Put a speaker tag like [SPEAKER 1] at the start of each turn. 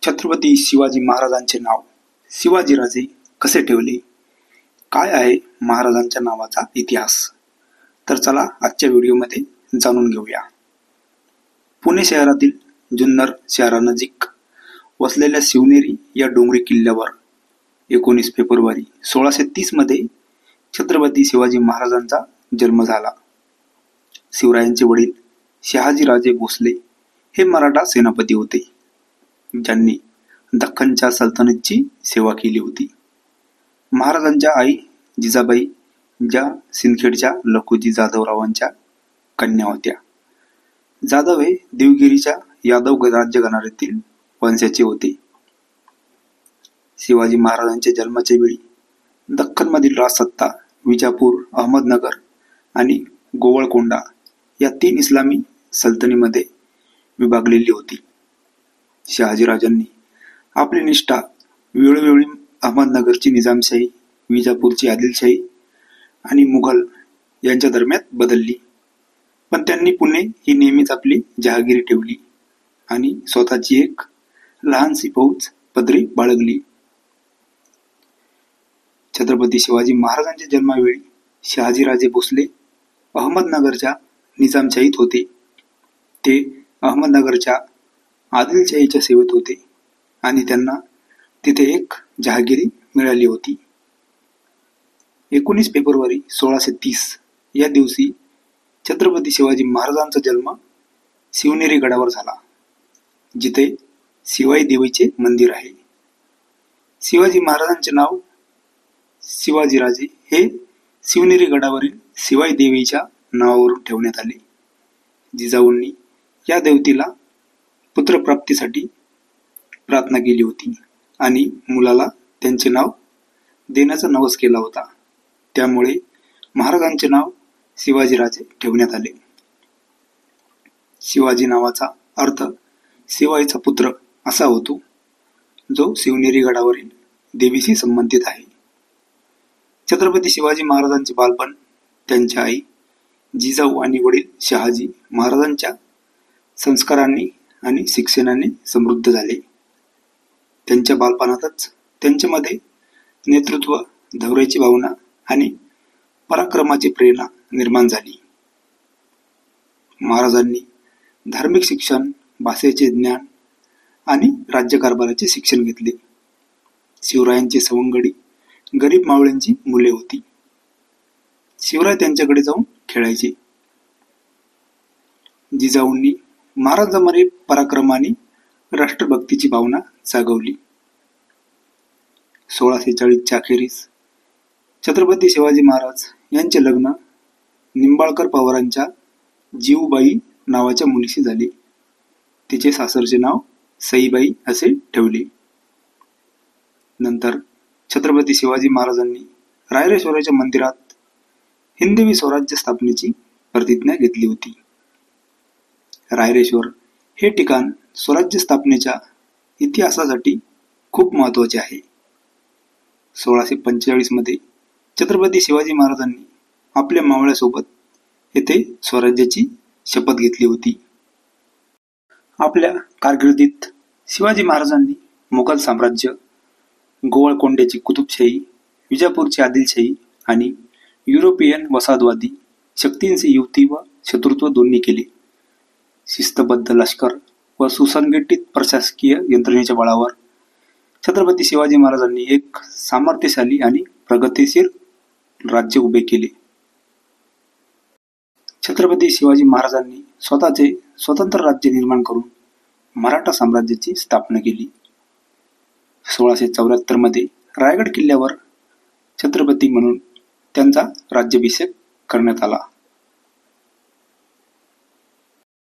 [SPEAKER 1] छत्रपती शिवाजी महाराजांचे नाव शिवाजीराजे कसे ठेवले? काय आहे महाराजांच्या नावाचा इतिहास? तर चला आजच्या व्हिडिओमध्ये जाणून घेऊया. पुणे शहरातील जुन्नर शहरानजीक वसलेल्या शिवनेरी या डोंगरी किल्ल्यावर 19 फेब्रुवारी 1630 मध्ये छत्रपती शिवाजी महाराजांचा जन्म झाला. शिवरायांचे वडील शहाजीराजे भोसले हे मराठा सेनापती होते, ज्यांनी दख्खनच्या सल्तनतची सेवा केली होती. महाराजांच्या आई जिजाबाई ज्या सिंदखेडच्या लखुजी जाधवरावांच्या कन्या होत्या. जाधव हे देवगिरीच्या यादव राज्यघराण्यातील वंशाचे होते. शिवाजी महाराजांच्या जन्माच्या वेळी दख्खनमधील राजसत्ता विजापूर, अहमदनगर आणि गोवळकोंडा या 3 इस्लामी सल्तनतीमध्ये विभागलेली होती. शहाजीराजांनी आपली निष्ठा वेळोवेळी अहमदनगरची निजामशाही, विजापूरची आदिलशाही आणि मुघल यांच्या दरम्यान बदलली, पण त्यांनी पुणे ही नेहमीच आपली जहागिरी ठेवली आणि स्वतःची एक लहानशी फौज पदरी बाळगली. छत्रपती शिवाजी महाराजांच्या जन्मावेळी शहाजीराजे भोसले अहमदनगरच्या निजामशाहीत होते. ते अहमदनगरच्या आदिलशाहीच्या सेवेत होते आणि त्यांना तिथे एक जहागिरी मिळाली होती. 19 फेब्रुवारी 1630 या दिवशी छत्रपती शिवाजी महाराजांचा जन्म शिवनेरी गडावर झाला, जिथे शिवाई देवीचे मंदिर आहे. शिवाजी महाराजांचे नाव शिवाजीराजे हे शिवनेरी गडावरील शिवाई देवीच्या नावावरून ठेवण्यात आले. जिजाऊंनी या देवतेला पुत्रप्राप्तीसाठी प्रार्थना केली होती आणि मुलाला त्यांचे नाव देण्याचा नवस केला होता. त्यामुळे महाराजांचे नाव शिवाजीराजे ठेवण्यात आले. शिवाजी नावाचा अर्थ शिवाईचा पुत्र असा होतो, जो शिवनेरी गडावरील देवीशी संबंधित आहे. छत्रपती शिवाजी महाराजांचे बालपण त्यांच्या आई जिजाऊ आणि वडील शहाजी महाराजांच्या संस्कारांनी आणि शिक्षणाने समृद्ध झाले. त्यांच्या बालपणातच त्यांच्यामध्ये नेतृत्व, धैर्याची भावना आणि पराक्रमाची प्रेरणा निर्माण झाली. महाराजांनी धार्मिक शिक्षण, भाषेचे ज्ञान आणि राज्यकारभाराचे शिक्षण घेतले. शिवरायांची सवंगडी गरीब मावळ्यांची मुले होती. शिवराय त्यांच्याकडे जाऊन खेळायचे. जिजाऊंनी महाराजांमध्ये पराक्रम आणि राष्ट्रभक्तीची भावना जागवली. 1640च्या अखेरीस छत्रपती शिवाजी महाराज यांचे लग्न निंबाळकर पवारांच्या जीवबाई नावाच्या मुलीशी झाले. तिचे सासरचे नाव सईबाई असे ठेवले. नंतर छत्रपती शिवाजी महाराजांनी रायरेश्वराच्या मंदिरात हिंदवी स्वराज्य स्थापनेची प्रतिज्ञा घेतली होती. रायरेश्वर हे ठिकाण स्वराज्य स्थापनेच्या इतिहासासाठी खूप महत्त्वाचे आहे. 1645 मध्ये छत्रपती शिवाजी महाराजांनी आपल्या मावळ्यासोबत येथे स्वराज्याची शपथ घेतली होती. आपल्या कारकिर्दीत शिवाजी महाराजांनी मुघल साम्राज्य, गोवळकोंड्याची कुतुबशाही, विजापूरची आदिलशाही आणि युरोपियन वसाहतवादी शक्तींशी युती व शत्रुत्व दोन्ही केले. शिस्तबद्ध लष्कर व सुसंघटित प्रशासकीय यंत्रणेच्या बळावर छत्रपती शिवाजी महाराजांनी एक सामर्थ्यशाली आणि प्रगतिशील राज्य उभे केले. छत्रपती शिवाजी महाराजांनी स्वतःचे स्वतंत्र राज्य निर्माण करून मराठा साम्राज्याची स्थापना केली. 1674 मध्ये रायगड किल्ल्यावर छत्रपती म्हणून त्यांचा राज्याभिषेक करण्यात आला.